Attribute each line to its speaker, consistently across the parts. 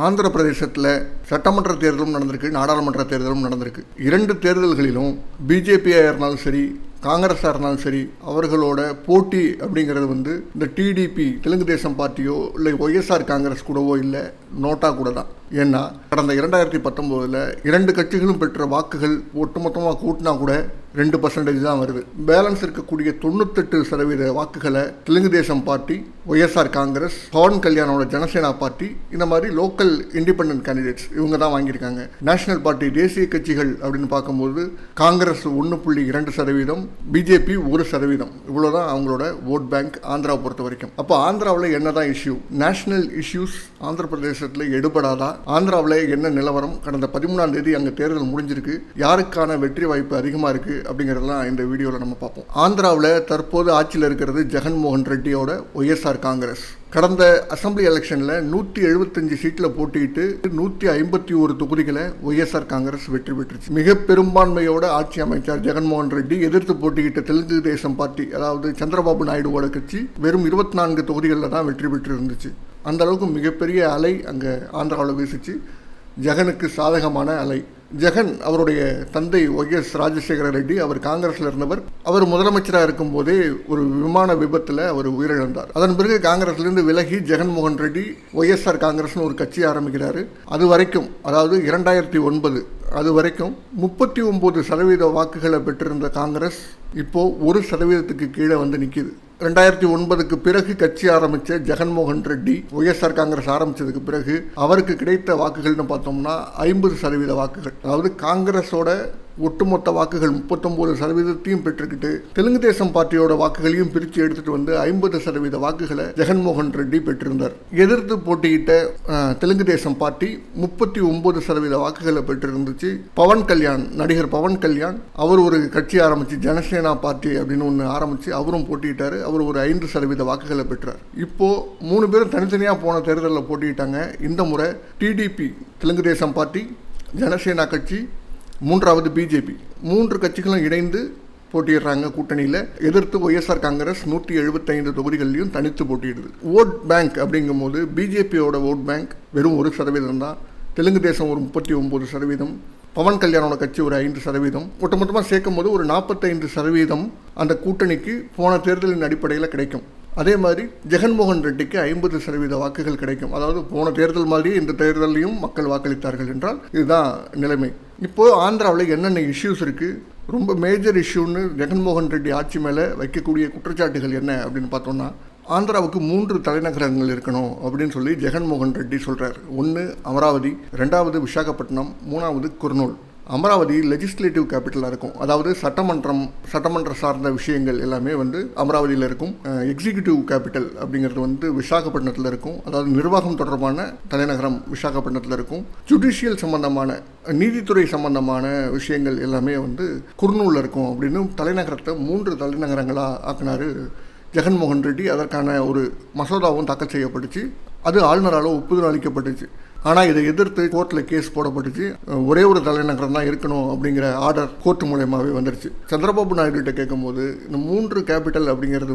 Speaker 1: ஆந்திர பிரதேசத்தில் சட்டமன்ற தேர்தலும் நடந்திருக்கு, நாடாளுமன்ற தேர்தலும் நடந்திருக்கு. 2 தேர்தல்களிலும் பிஜேபியாக இருந்தாலும் சரி, காங்கிரஸாக இருந்தாலும் சரி, அவர்களோட போட்டி அப்படிங்கிறது இந்த டிடிபி தெலுங்கு தேசம் பார்ட்டியோ இல்லை ஒய்எஸ்ஆர் காங்கிரஸ் கூடவோ இல்லை, நோட்டா கூட தான். ஏன்னா கடந்த 2019 2 கட்சிகளும் பெற்ற வாக்குகள் ஒட்டுமொத்தமாக கூட்டினா கூட 2% தான் வருது. பேலன்ஸ் இருக்கக்கூடிய 98% வாக்குகளை Telugu Desam party, YSR Congress, Pawan கல்யாணோட ஜனசேனா பார்ட்டி, இந்த மாதிரி லோக்கல் இண்டிபெண்டன்ட் கேண்டிடேட்ஸ் இவங்க தான் வாங்கியிருக்காங்க. நேஷனல் பார்ட்டி தேசிய கட்சிகள் அப்படின்னு பார்க்கும்போது காங்கிரஸ் 1.2%, பிஜேபி 1%, இவ்வளோதான் அவங்களோட ஓட் பேங்க் ஆந்திராவை பொறுத்த வரைக்கும். அப்போ ஆந்திராவில் என்னதான் இஷ்யூ? நேஷனல் இஷ்யூஸ் ஆந்திர பிரதேசத்தில் எடுபடாதா? ஆந்திராவில் என்ன நிலவரம்? கடந்த 13ஆம் தேதி அங்கே தேர்தல் முடிஞ்சிருக்கு. யாருக்கான வெற்றி வாய்ப்பு அதிகமாக இருக்குது அப்படிங்கிறதெல்லாம் இந்த வீடியோவில் நம்ம பார்ப்போம். ஆந்திராவில் தற்போது ஆட்சியில் இருக்கிறது ஜெகன்மோகன் ரெட்டியோட ஒய்எஸ்ஆர் காங்கிரஸ். கடந்த அசம்பிளி எலெக்ஷனில் 175 சீட்டில் போட்டியிட்டு 151 தொகுதிகளை ஒய்எஸ்ஆர் காங்கிரஸ் வெற்றி பெற்றுச்சு. மிக பெரும்பான்மையோட ஆட்சி அமைச்சார் ஜெகன்மோகன் ரெட்டி. எதிர்த்து போட்டியிட்ட தெலுங்கு தேசம் பார்ட்டி, அதாவது சந்திரபாபு நாயுடுவோட கட்சி, வெறும் 24 தொகுதிகளில் தான் வெற்றி பெற்று இருந்துச்சு. அந்த அளவுக்கு மிகப்பெரிய அலை அங்கே ஆந்திராவில் வீசிச்சு. ஜெகனுக்கு சாதகமான அலை. ஜெகன் அவருடைய தந்தை ஒய்எஸ் ராஜசேகர ரெட்டி, அவர் காங்கிரஸில் இருந்தவர். அவர் முதலமைச்சராக இருக்கும்போதே ஒரு விமான விபத்தில் அவர் உயிரிழந்தார். அதன் பிறகு காங்கிரஸ்லேருந்து விலகி ஜெகன்மோகன் ரெட்டி ஒய்எஸ்ஆர் காங்கிரஸ்னு ஒரு கட்சி ஆரம்பிக்கிறாரு. அது வரைக்கும், அதாவது 2009 அது வரைக்கும் 39% வாக்குகளை பெற்றிருந்த காங்கிரஸ் இப்போ 1%க்கு கீழே நிற்கிது. 2009க்கு பிறகு கட்சி ஆரம்பித்த ஜெகன்மோகன் ரெட்டி ஒய்எஸ்ஆர் காங்கிரஸ் ஆரம்பித்ததுக்கு பிறகு அவருக்கு கிடைத்த வாக்குகள்னு பார்த்தோம்னா 50% வாக்குகள். அதாவது காங்கிரஸோட ஒட்டுமொத்த வாக்குகள் 39% பெற்றுக்கிட்டு தெலுங்கு தேசம் பார்ட்டியோட வாக்குகளையும் பிரித்து எடுத்துட்டு 50% வாக்குகளை ஜெகன்மோகன் ரெட்டி பெற்றிருந்தார். எதிர்த்து போட்டியிட்ட தெலுங்கு தேசம் பார்ட்டி 39% வாக்குகளை பெற்றிருந்துச்சு. பவன் கல்யாண், நடிகர் பவன் கல்யாண், அவர் ஒரு கட்சி ஆரம்பிச்சு ஜனசேனா பார்ட்டி அப்படின்னு ஒன்று ஆரம்பிச்சு அவரும் போட்டியிட்டார். அவர் ஒரு 5% வாக்குகளை பெற்றார். இப்போ 3 பேரும் தனித்தனியாக போன தேர்தலில் போட்டியிட்டாங்க. இந்த முறை டிடிபி தெலுங்கு தேசம் பார்ட்டி, ஜனசேனா கட்சி, 3வது பிஜேபி, 3 கட்சிகளும் இணைந்து போட்டியிடுறாங்க கூட்டணியில். எதிர்த்து ஒய்எஸ்ஆர் காங்கிரஸ் 175 தொகுதிகளிலையும் தனித்து போட்டியிடுது. ஓட் பேங்க் அப்படிங்கும்போது பிஜேபியோட ஓட் பேங்க் வெறும் 1% தான். தெலுங்கு தேசம் ஒரு 39%, பவன் கல்யாணோட கட்சி ஒரு 5%, ஒட்டுமொத்தமாக சேர்க்கும் போது ஒரு 45% அந்த கூட்டணிக்கு போன தேர்தலின் அடிப்படையில் கிடைக்கும். அதே மாதிரி ஜெகன்மோகன் ரெட்டிக்கு 50% வாக்குகள் கிடைக்கும். அதாவது போன தேர்தல் மாதிரி இந்த தேர்தலையும் மக்கள் வாக்களித்தார்கள் என்றால் இதுதான் நிலைமை. இப்போது ஆந்திராவில் என்னென்ன இஷ்யூஸ் இருக்குது? ரொம்ப மேஜர் இஷ்யூன்னு ஜெகன்மோகன் ரெட்டி ஆட்சி மேலே வைக்கக்கூடிய குற்றச்சாட்டுகள் என்ன அப்படின்னு பார்த்தோம்னா, ஆந்திராவுக்கு 3 தலைநகரங்கள் இருக்கணும் அப்படின்னு சொல்லி ஜெகன்மோகன் ரெட்டி சொல்கிறார். 1 அமராவதி, 2வது விசாகப்பட்டினம், 3வது குர்னூல். அமராவதி லெஜிஸ்லேட்டிவ் கேபிட்டலாக இருக்கும். அதாவது சட்டமன்ற சார்ந்த விஷயங்கள் எல்லாமே அமராவதியில் இருக்கும். எக்ஸிக்யூட்டிவ் கேபிட்டல் அப்படிங்கிறது விசாகப்பட்டினத்தில் இருக்கும். அதாவது நிர்வாகம் தொடர்பான தலைநகரம் விசாகப்பட்டினத்தில் இருக்கும். ஜுடிஷியல் சம்பந்தமான, நீதித்துறை சம்பந்தமான விஷயங்கள் எல்லாமே குர்னூலில் இருக்கும் அப்படின்னு தலைநகரத்தை 3 தலைநகரங்களாக ஆக்கினார் ஜெகன்மோகன் ரெட்டி. அதற்கான ஒரு மசோதாவும் தாக்கல் செய்யப்பட்டுச்சு. அது ஆளுநரால் ஒப்புதல் அளிக்கப்பட்டுச்சு. ஆனால் இதை எதிர்த்து கோர்ட்டில் கேஸ் போடப்பட்டுச்சு. ஒரே ஒரு தலைநகரம் தான் இருக்கணும் அப்படிங்கிற ஆர்டர் கோர்ட்டு மூலயமாவே வந்துருச்சு. சந்திரபாபு நாயுடுகிட்ட கேட்கும்போது இந்த 3 கேபிட்டல் அப்படிங்கிறது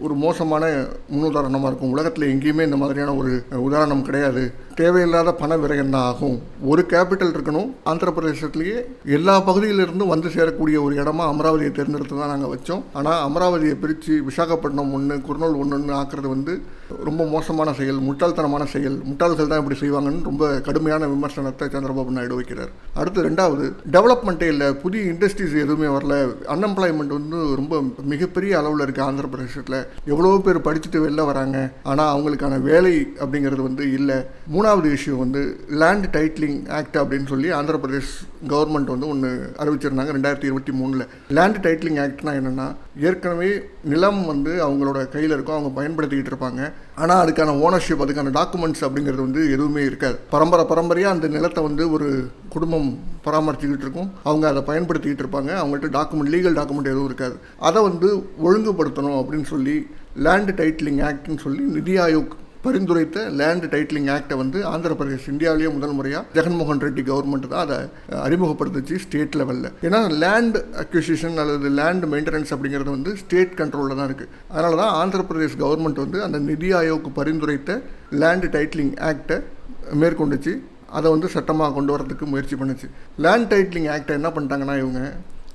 Speaker 1: ஒரு மோசமான முன்னுதாரணமாக இருக்கும். உலகத்தில் எங்கேயுமே இந்த மாதிரியான ஒரு உதாரணம் கிடையாது. தேவையில்லாத பண விரயம் தான் ஆகும். ஒரு கேபிட்டல் இருக்கணும். ஆந்திர பிரதேசத்திலேயே எல்லா பகுதியிலிருந்தும் சேரக்கூடிய ஒரு இடமா அமராவதியை தேர்ந்தெடுத்து தான் நாங்கள் வச்சோம். ஆனால் அமராவதியை பிரித்து விசாகப்பட்டினம் 1, குர்னூல் 1 ஆக்குறது ரொம்ப மோசமான செயல், முட்டாள்தனமான செயல். முட்டாள்கள் தான் இப்படி செய்வாங்கன்னு ரொம்ப கடுமையான விமர்சனத்தை சந்திரபாபு நாயுடு வைக்கிறார். அடுத்து 2வது, டெவலப்மெண்ட்டே இல்லை, புதிய இண்டஸ்ட்ரீஸ் எதுவுமே வரல. அன்எம்ப்ளாய்மெண்ட் ரொம்ப மிகப்பெரிய அளவில் இருக்குது ஆந்திர பிரதேசத்தில். எவ்வளோ பேர் படிச்சுட்டு வெளில வராங்க, ஆனால் அவங்களுக்கான வேலை அப்படிங்கிறது இல்லை. 3வது இஷ்யூ லேண்ட் டைட்லிங் ஆக்ட் அப்படின்னு சொல்லி ஆந்திர பிரதேஷ் கவர்மெண்ட் ஒன்று அறிவிச்சிருந்தாங்க 2023. லேண்ட் டைட்லிங் ஆக்ட்னா என்னென்னா, ஏற்கனவே நிலம் அவங்களோட கையில் இருக்கும், அவங்க பயன்படுத்திக்கிட்டு இருப்பாங்க. ஆனால் அதுக்கான ஓனர்ஷிப், அதுக்கான டாக்குமெண்ட்ஸ் அப்படிங்கிறது எதுவுமே இருக்காது. பரம்பரையாக அந்த நிலத்தை ஒரு குடும்பம் பராமரிச்சுக்கிட்டு இருக்கும். அவங்க அதை பயன்படுத்திக்கிட்டு இருப்பாங்க. அவங்கள்ட்ட லீகல் டாக்குமெண்ட் எதுவும் இருக்காது. அதை ஒழுங்குபடுத்தணும் அப்படின்னு சொல்லி லேண்ட் டைட்லிங் ஆக்ட்னு சொல்லி நிதி ஆயோக் பரிந்துரைத்த லேண்ட் டைட்லிங் ஆக்டை ஆந்திர பிரதேஷ் இந்தியாவிலேயே முதல் முறையாக ஜெகன்மோகன் ரெட்டி கவர்மெண்ட் தான் அதை அறிமுகப்படுத்துச்சு ஸ்டேட் லெவலில். ஏன்னா லேண்ட் அக்விசிஷன் அல்லது லேண்ட் மெயின்டெனன்ஸ் அப்படிங்கிறது ஸ்டேட் கண்ட்ரோலில் தான் இருக்குது. அதனால தான் ஆந்திர பிரதேஷ் கவர்மெண்ட் அந்த நிதி ஆயோக் பரிந்துரைத்த லேண்ட் டைட்லிங் ஆக்டை மேற்கொண்டுச்சு. அதை வந்து சட்டமாக கொண்டு வரதுக்கு முயற்சி பண்ணுச்சு. லேண்ட் டைட்டிலிங் ஆக்டை என்ன பண்ணிட்டாங்கன்னா இவங்க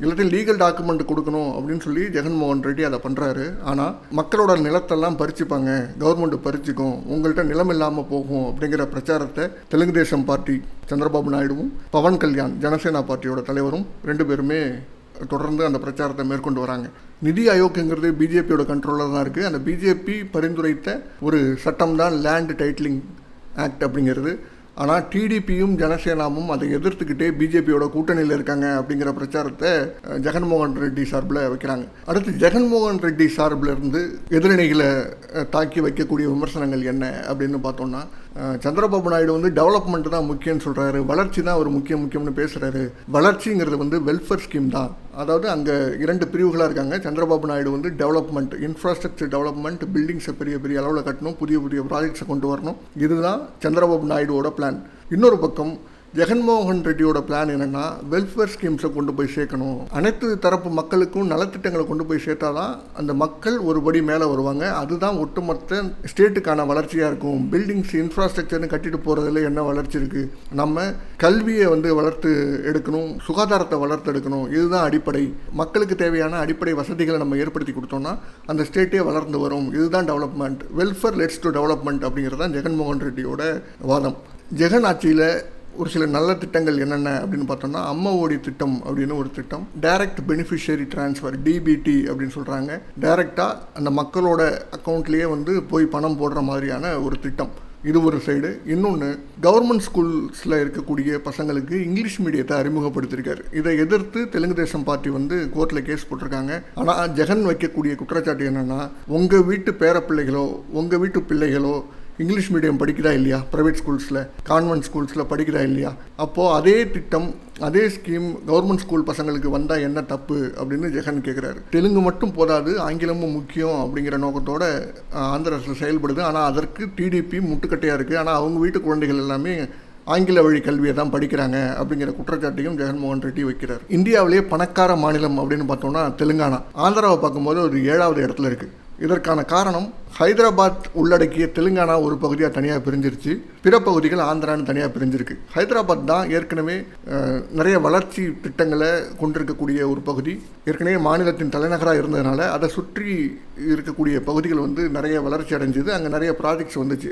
Speaker 1: எல்லாத்தையும் லீகல் டாக்குமெண்ட் கொடுக்கணும் அப்படின்னு சொல்லி ஜெகன்மோகன் ரெட்டி அதை பண்ணுறாரு. ஆனால் மக்களோட நிலத்தெல்லாம் பறிச்சுப்பாங்க, கவர்மெண்ட் பறிச்சுக்கும், உங்கள்கிட்ட நிலம் இல்லாமல் போகும் அப்படிங்கிற பிரச்சாரத்தை தெலுங்கு தேசம் பார்ட்டி சந்திரபாபு நாயுடுவும் பவன் கல்யாண் ஜனசேனா பார்ட்டியோட தலைவரும் 2 பேருமே தொடர்ந்து அந்த பிரச்சாரத்தை மேற்கொண்டு வராங்க. நிதி ஆயோக்குங்கிறது பிஜேபியோட கண்ட்ரோலில் தான் இருக்குது. அந்த பிஜேபி பரிந்துரைத்த ஒரு சட்டம் தான் லேண்ட் டைட்டிலிங் ஆக்ட் அப்படிங்கிறது. ஆனால் டிடிபியும் ஜனசேனாவும் அதை எதிர்த்துக்கிட்டே பிஜேபியோட கூட்டணியில் இருக்காங்க அப்படிங்கிற பிரச்சாரத்தை ஜெகன்மோகன் ரெட்டி சார்பில் வைக்கிறாங்க. அடுத்து ஜெகன்மோகன் ரெட்டி சார்பில் இருந்து எதிரணிகளை தாக்கி வைக்கக்கூடிய விமர்சனங்கள் என்ன அப்படின்னு பார்த்தோம்னா, சந்திரபாபு நாயுடு வந்து டெவலப்மெண்ட் தான் முக்கியம்னு சொல்கிறாரு, வளர்ச்சி தான் ஒரு முக்கியம்னு பேசுகிறாரு. வளர்ச்சிங்கிறது வந்து வெல்ஃபேர் ஸ்கீம் தான். அதாவது அங்கே 2 பிரிவுகளாக இருக்காங்க. சந்திரபாபு நாயுடு வந்து டெவலப்மெண்ட், இன்ஃப்ராஸ்ட்ரக்சர் டெவலப்மெண்ட், பில்டிங்ஸை பெரிய பெரிய அளவில் கட்டணும், புதிய ப்ராஜெக்ட்ஸை கொண்டு வரணும், இதுதான் சந்திரபாபு நாயுடுவோட பிளான். இன்னொரு பக்கம் ஜெகன்மோகன் ரெட்டியோட பிளான் என்னென்னா வெல்ஃபேர் ஸ்கீம்ஸை கொண்டு போய் சேர்க்கணும், அனைத்து தரப்பு மக்களுக்கும் நலத்திட்டங்களை கொண்டு போய் சேர்த்தா தான் அந்த மக்கள் ஒருபடி மேலே வருவாங்க, அதுதான் ஒட்டுமொத்த ஸ்டேட்டுக்கான வளர்ச்சியாக இருக்கும். பில்டிங்ஸ் இன்ஃப்ராஸ்ட்ரக்சர்னு கட்டிட்டு போகிறதுல என்ன வளர்ச்சி இருக்குது, நம்ம கல்வியை வந்து வளர்த்து எடுக்கணும், சுகாதாரத்தை வளர்த்து எடுக்கணும், இதுதான் அடிப்படை. மக்களுக்கு தேவையான அடிப்படை வசதிகளை நம்ம ஏற்படுத்தி கொடுத்தோம்னா அந்த ஸ்டேட்டே வளர்ந்து வரும், இதுதான் development. Welfare let's to development அப்படிங்கிறது தான் ஜெகன்மோகன் ரெட்டியோட வாதம். ஜெகன் ஆட்சியில் ஒரு சில நல்ல திட்டங்கள் என்னென்ன அப்படின்னு பார்த்தோம்னா, அம்மா ஓடி திட்டம் அப்படின்னு ஒரு திட்டம், டைரக்ட் பெனிஃபிஷியரி டிரான்ஸ்ஃபர் டிபிடி அப்படின்னு சொல்கிறாங்க. டைரெக்டாக அந்த மக்களோட அக்கௌண்ட்லேயே வந்து போய் பணம் போடுற மாதிரியான ஒரு திட்டம், இது ஒரு சைடு. இன்னொன்று, கவர்மெண்ட் ஸ்கூல்ஸில் இருக்கக்கூடிய பசங்களுக்கு இங்கிலீஷ் மீடியத்தை அறிமுகப்படுத்தியிருக்காரு. இதை எதிர்த்து தெலுங்கு தேசம் பார்ட்டி வந்து கோர்ட்டில் கேஸ் போட்டிருக்காங்க. ஆனால் ஜெகன் வைக்கக்கூடிய குற்றச்சாட்டு என்னென்னா, உங்கள் வீட்டு பேரப்பிள்ளைகளோ உங்கள் வீட்டு பிள்ளைகளோ இங்கிலீஷ் மீடியம் படிக்கிறா இல்லையா, ப்ரைவேட் ஸ்கூல்ஸில் கான்வென்ட் ஸ்கூல்ஸில் படிக்கிறா இல்லையா, அப்போது அதே திட்டம் அதே ஸ்கீம் கவர்மெண்ட் ஸ்கூல் பசங்களுக்கு வந்தால் என்ன தப்பு அப்படின்னு ஜெகன் கேட்குறாரு. தெலுங்கு மட்டும் போதாது, ஆங்கிலமும் முக்கியம் அப்படிங்கிற நோக்கத்தோட ஆந்திர அரசு செயல்படுது. ஆனால் அதற்கு டிடிபி முட்டுக்கட்டையாக இருக்குது. ஆனால் அவங்க வீட்டு குழந்தைகள் எல்லாமே ஆங்கில வழி கல்வியை தான் படிக்கிறாங்க அப்படிங்கிற குற்றச்சாட்டையும் ஜெகன்மோகன் ரெட்டி வைக்கிறார். இந்தியாவிலேயே பணக்கார மாநிலம் அப்படின்னு பார்த்தோம்னா தெலுங்கானா. ஆந்திராவை பார்க்கும்போது ஒரு 7வது இடத்துல இருக்குது. இதற்கான காரணம், ஹைதராபாத் உள்ளடக்கிய தெலுங்கானா ஒரு பகுதியாக தனியாக பிரிஞ்சிருச்சு, பிற பகுதிகள் ஆந்திரான்னு தனியாக பிரிஞ்சிருக்கு. ஹைதராபாத் தான் ஏற்கனவே நிறைய வளர்ச்சி திட்டங்களை கொண்டிருக்கக்கூடிய ஒரு பகுதி, ஏற்கனவே மாநிலத்தின் தலைநகராக இருந்ததுனால அதை சுற்றி இருக்கக்கூடிய பகுதிகள் வந்து நிறைய வளர்ச்சி அடைஞ்சது. அங்கே நிறைய ப்ராஜெக்ட்ஸ் வந்துச்சு.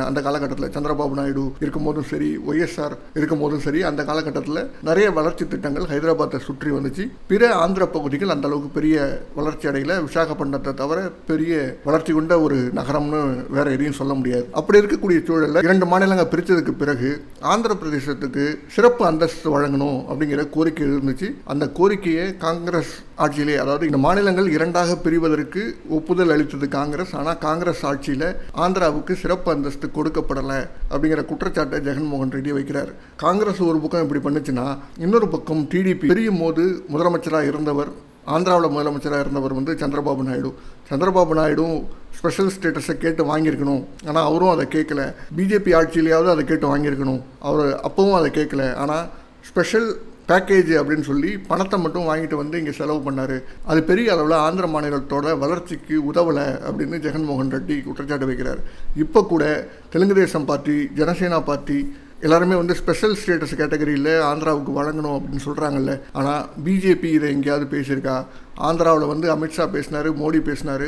Speaker 1: அந்த காலகட்டத்தில் சந்திரபாபு நாயுடு இருக்கும் போதும் சரி, ஒய்எஸ்ஆர் இருக்கும் போதும் சரி, அந்த காலகட்டத்தில் நிறைய வளர்ச்சி திட்டங்கள் ஹைதராபாத்தை சுற்றி வந்துச்சு. பிற ஆந்திர பகுதிகள் அந்த அளவுக்கு பெரிய வளர்ச்சி அடையில. விசாகப்பட்டினத்தை தவிர பெரிய வளர்ச்சி கொண்ட ஒரு நகரம்னு வேற எதையும் சொல்ல முடியாது. அப்படி இருக்கக்கூடிய சூழலில் 2 மாநிலங்கள் பிரித்ததுக்கு பிறகு ஆந்திர பிரதேசத்துக்கு சிறப்பு அந்தஸ்து வழங்கணும் அப்படிங்கிற கோரிக்கை இருந்துச்சு. அந்த கோரிக்கையை காங்கிரஸ் ஆட்சியிலே, அதாவது இந்த மாநிலங்கள் 2ஆக பிரிவதற்கு ஒப்புதல் அளித்தது காங்கிரஸ். ஆனால் காங்கிரஸ் ஆட்சியில் ஆந்திராவுக்கு சிறப்பு அந்தஸ்து கொடுக்கப்படலை அப்படிங்கிற குற்றச்சாட்டை ஜெகன்மோகன் ரெட்டி வைக்கிறார். காங்கிரஸ் ஒரு பக்கம் இப்படி பண்ணுச்சுன்னா, இன்னொரு பக்கம் டிடிபி பெரியும் போது முதலமைச்சராக இருந்தவர், ஆந்திராவில் முதலமைச்சராக இருந்தவர் வந்து சந்திரபாபு நாயுடு. சந்திரபாபு நாயுடும் ஸ்பெஷல் ஸ்டேட்டஸை கேட்டு வாங்கியிருக்கணும். ஆனால் அவரும் அதை கேட்கல. பிஜேபி ஆட்சியிலேயாவது அதை கேட்டு வாங்கியிருக்கணும், அவர் அப்பவும் அதை கேட்கல. ஆனால் ஸ்பெஷல் பேக்கேஜ் அப்படின்னு சொல்லி பணத்தை மட்டும் வாங்கிட்டு வந்து இங்கே செலவு பண்ணார். அது பெரிய அளவில் ஆந்திர மாநிலத்தோட வளர்ச்சிக்கு உதவலை அப்படின்னு ஜெகன்மோகன் ரெட்டி குற்றச்சாட்டு வைக்கிறார். இப்போ கூட தெலுங்கு தேசம் பார்ட்டி, ஜனசேனா பார்ட்டி எல்லாருமே வந்து ஸ்பெஷல் ஸ்டேட்டஸ் கேட்டகரியில் ஆந்திராவுக்கு வழங்கணும் அப்படின்னு சொல்கிறாங்கல்ல. ஆனால் பிஜேபி இதை எங்கேயாவது பேசியிருக்கா? ஆந்திராவில் வந்து அமித்ஷா பேசினார், மோடி பேசினார்,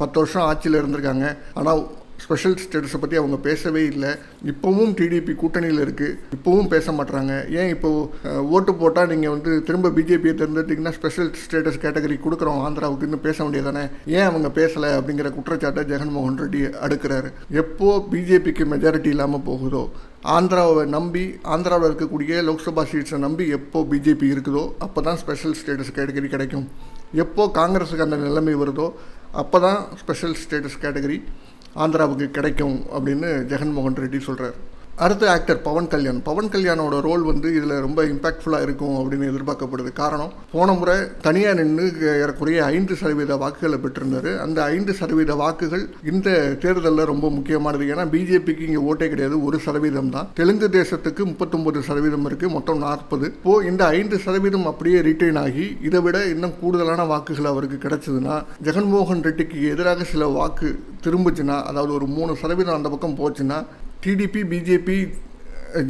Speaker 1: 10 வருஷம் ஆட்சியில் இருந்திருக்காங்க. ஆனால் ஸ்பெஷல் ஸ்டேட்டஸை பற்றி அவங்க பேசவே இல்லை. இப்போவும் டிடிபி கூட்டணியில் இருக்குது, இப்போவும் பேச மாட்டுறாங்க. ஏன் இப்போது ஓட்டு போட்டால் நீங்கள் வந்து திரும்ப பிஜேபியை தேர்ந்தெடுத்திங்கன்னா ஸ்பெஷல் ஸ்டேட்டஸ் கேட்டகரி கொடுக்குறோம் ஆந்திராவுக்குன்னு பேச வேண்டியதானே, ஏன் அவங்க பேசலை அப்படிங்கிற குற்றச்சாட்டை ஜெகன்மோகன் ரெட்டி அடுக்கிறாரு. எப்போ பிஜேபிக்கு மெஜாரிட்டி இல்லாமல் போகுதோ, ஆந்திராவை நம்பி, ஆந்திராவில் இருக்கக்கூடிய லோக்சபா சீட்ஸை நம்பி எப்போ பிஜேபி இருக்குதோ அப்போ தான் ஸ்பெஷல் ஸ்டேட்டஸ் கேட்டகரி கிடைக்கும். எப்போ காங்கிரஸுக்கு அந்த நிலைமை வருதோ அப்போ தான் ஸ்பெஷல் ஸ்டேட்டஸ் கேட்டகரி ஆந்திராவுக்கு கிடைக்கும் அப்படின்னு ஜெகன்மோகன் ரெட்டி சொல்கிறார். அடுத்த ஆக்டர் பவன் கல்யாண். பவன் கல்யாணோட ரோல் வந்து இதில் ரொம்ப இம்பாக்ட்ஃபுல்லாக இருக்கும் அப்படின்னு எதிர்பார்க்கப்படுது. காரணம், போன முறை தனியாக நின்று ஏறக்குறைய 5% வாக்குகளை பெற்றிருந்தார். அந்த 5% வாக்குகள் இந்த தேர்தலில் ரொம்ப முக்கியமானது. ஏன்னா பிஜேபிக்கு இங்கே ஓட்டே கிடையாது, 1% தான். தெலுங்கு தேசத்துக்கு 39% இருக்குது, மொத்தம் 40. இப்போது இந்த 5% அப்படியே ரிட்டைன் ஆகி இதை விட இன்னும் கூடுதலான வாக்குகள் அவருக்கு கிடைச்சதுன்னா, ஜெகன்மோகன் ரெட்டிக்கு எதிராக சில வாக்கு திரும்பிச்சுன்னா, அதாவது ஒரு 3% அந்த பக்கம் போச்சுன்னா, டிடிபி, பிஜேபி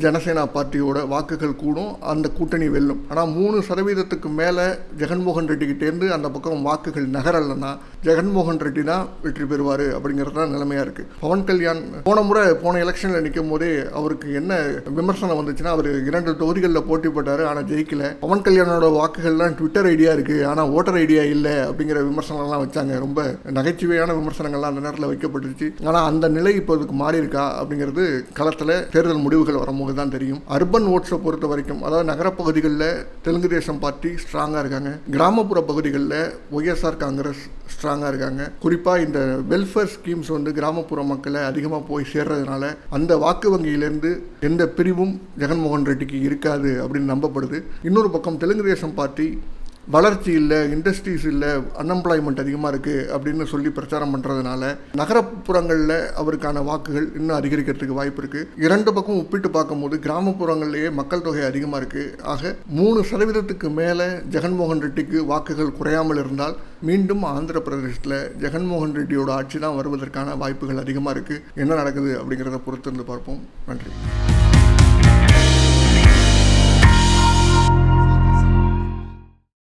Speaker 1: ஜனசேனா பார்ட்டியோட வாக்குகள் கூடும், அந்த கூட்டணி வெல்லும். ஆனால் 3% மேலே ஜெகன்மோகன் ரெட்டிக்கிட்டேருந்து அந்த பக்கம் வாக்குகள் நகரலைன்னா ஜெகன்மோகன் ரெட்டி தான் வெற்றி பெறுவார் அப்படிங்கிறது தான் நிலைமையாக இருக்குது. பவன் கல்யாண் போன எலெக்ஷனில் நிற்கும் போதே அவருக்கு என்ன விமர்சனம் வந்துச்சுன்னா, அவர் 2 தொகுதிகளில் போட்டி போட்டார், ஆனால் ஜெயிக்கல. பவன் கல்யாணோட வாக்குகள்லாம் ட்விட்டர் ஐடியா இருக்குது, ஆனால் ஓட்டர் ஐடியா இல்லை அப்படிங்கிற விமர்சனம்லாம் வச்சாங்க. ரொம்ப நகைச்சுவையான விமர்சனங்கள்லாம் அந்த நேரத்தில் வைக்கப்பட்டுச்சு. ஆனால் அந்த நிலை இப்போ அதுக்கு மாறி இருக்கா அப்படிங்கிறது களத்தில் தேர்தல் முடிவுகள் வரும்போது தான் தெரியும். அர்பன் ஓட்ஸை பொறுத்த வரைக்கும், அதாவது நகரப்பகுதிகளில் தெலுங்கு தேசம் பார்ட்டி ஸ்ட்ராங்காக இருக்காங்க, கிராமப்புற பகுதிகளில் ஒய்எஸ்ஆர் காங்கிரஸ் ஸ்ட்ராங்காக இருக்காங்க. குறிப்பாக இந்த வெல்ஃபேர் ஸ்கீம்ஸ் கிராமப்புற மக்களை அதிகமாக போய் சேர்றதுனால அந்த வாக்கு வங்கியிலேருந்து எந்த பிரிவும் ஜெகன்மோகன் ரெட்டிக்கு இருக்காது அப்படின்னு நம்பப்படுது. இன்னொரு பக்கம் தெலுங்கு தேசம் பார்ட்டி வளர்ச்சி இல்லை, இண்டஸ்ட்ரீஸ் இல்லை, அன்எம்ப்ளாய்மெண்ட் அதிகமாக இருக்குது அப்படின்னு சொல்லி பிரச்சாரம் பண்ணுறதுனால நகரப்புறங்களில் அவருக்கான வாக்குகள் இன்னும் அதிகரிக்கிறதுக்கு வாய்ப்பு இருக்குது. 2 பக்கம் ஒப்பிட்டு பார்க்கும்போது கிராமப்புறங்கள்லேயே மக்கள் தொகை அதிகமாக இருக்குது. ஆக 3% மேலே ஜெகன்மோகன் ரெட்டிக்கு வாக்குகள் குறையாமல் இருந்தால் மீண்டும் ஆந்திர பிரதேசத்தில் ஜெகன்மோகன் ரெட்டியோட ஆட்சி தான் வருவதற்கான வாய்ப்புகள் அதிகமாக இருக்குது. என்ன நடக்குது அப்படிங்கிறத பொறுத்திருந்து பார்ப்போம். நன்றி.